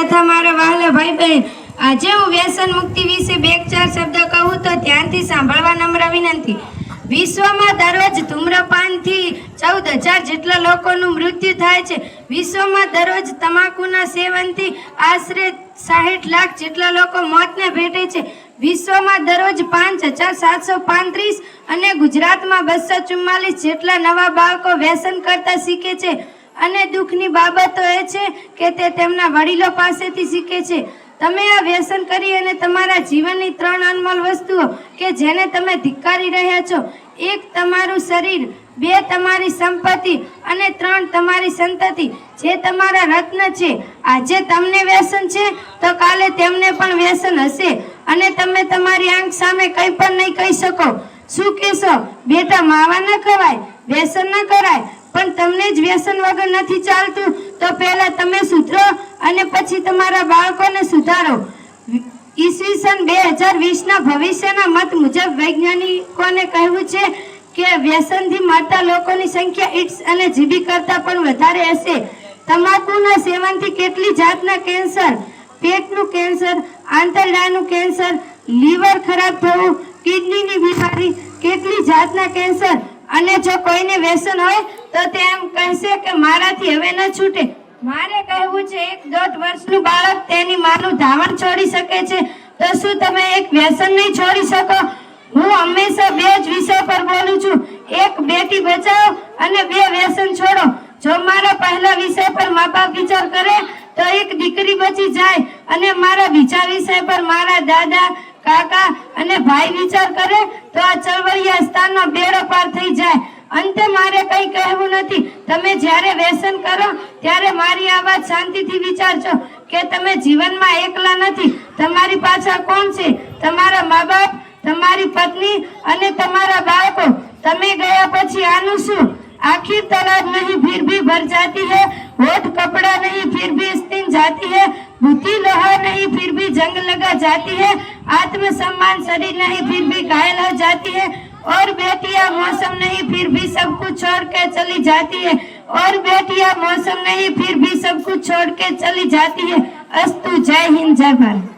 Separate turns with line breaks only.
તથા મારા વહાલા ભાઈ બહેન, આજે હું વ્યસન મુક્તિ વિશે 2-4 શબ્દ કહું તો ધ્યાનથી સાંભળવા નમ્ર વિનંતી। વિશ્વમાં દરરોજ ધૂમ્રપાનથી 14,000 જેટલા લોકોનું મૃત્યુ થાય છે। વિશ્વમાં દરરોજ તમાકુના સેવનથી આશરે 60 લાખ જેટલા લોકો મોતને ભેટે છે। વિશ્વમાં દરરોજ 5,735 અને ગુજરાતમાં 244 જેટલા નવા બાળકો વ્યસન કરતા શીખે છે। અને દુઃખની બાબત તો એ છે કે તે તેમના વડીલો પાસેથી શીખે છે। તમે આ વ્યસન કરી અને તમારા જીવનની 3 અનમોલ વસ્તુઓ કે જેને તમે ધિક્કારી રહ્યા છો, 1 તમારું શરીર, 2 તમારી સંપત્તિ અને 3 તમારી સંતતિ, જે તમારા રત્ન છે। આજે તમને વ્યસન છે તો કાલે તેમને પણ વ્યસન હશે અને તમે તમારી આંખ સામે કંઈ પણ નહીં કહી શકો। શું કહેશો? બેટા, માવા ન ખવાય, વ્યસન ન કરાય, પણ તમને જ વ્યસન વગર નથી ચાલતું તો પહેલા તમે સુધરો અને પછી તમારા બાળકોને સુધારો। ઈસવીસન 2020ના ભવિષ્યના મત મુજબ વૈજ્ઞાનિકોને કહેવું છે કે વ્યસનથી મરતા લોકોની સંખ્યા ઇટ્સ અને જીબી કરતાં પણ વધારે હશે। તમાકુના સેવનથી કેટલી જાતના કેન્સર, પેટનું કેન્સર, આંતરડાનું કેન્સર, લીવર ખરાબ થવું, કિડનીની બીમારી, કેટલી જાતના કેન્સર। અને જો કોઈને વ્યસન હોય તો તે એમ કહેશે કે મારાથી હવે ન છૂટે। મારે કહેવું છે, 1-1.5 વર્ષનું બાળક તેની માનું ધાવણ છોડી શકે છે, તો શું તમે એક વ્યસન નહીં છોડી શકો? હું હંમેશા 2 જ વિષય પર બોલું છું, 1 બેટી બચાવો અને 2 વ્યસન છોડો। જો મારા પહેલા વિષય પર મા બાપ વિચાર કરે તો એક દીકરી બચી જાય અને મારા બીજા વિષય પર મારા દાદા, કાકા અને ભાઈ વિચાર કરે તો આ ચળવળિયા સ્થાનનો બેડો પાર થઈ જાય। અંતે મારે કંઈ કહેવું નથી। તમે જ્યારે વ્યસન કરો ત્યારે મારી આ વાત શાંતિથી વિચારજો કે તમે જીવનમાં એકલા નથી। તમારી પાછળ કોણ છે? તમારા મા બાપ, તમારી પત્ની અને તમારા બાળકો। તમે ગયા પછી આનું શું? आखिर तलाक नहीं फिर भी भर जाती है, होठ कपड़ा नहीं फिर भी स्तिन जाती है, बुद्धि लोहा नहीं फिर भी जंग लगा जाती है, आत्मसम्मान शरीर नहीं फिर भी घायल हो जाती है, और बेटियां मौसम नहीं फिर भी सब कुछ छोड़ के चली जाती है, और बेटियां मौसम नहीं फिर भी सब कुछ छोड़ के चली जाती है। अस्तु। जय हिंद, जय भारत।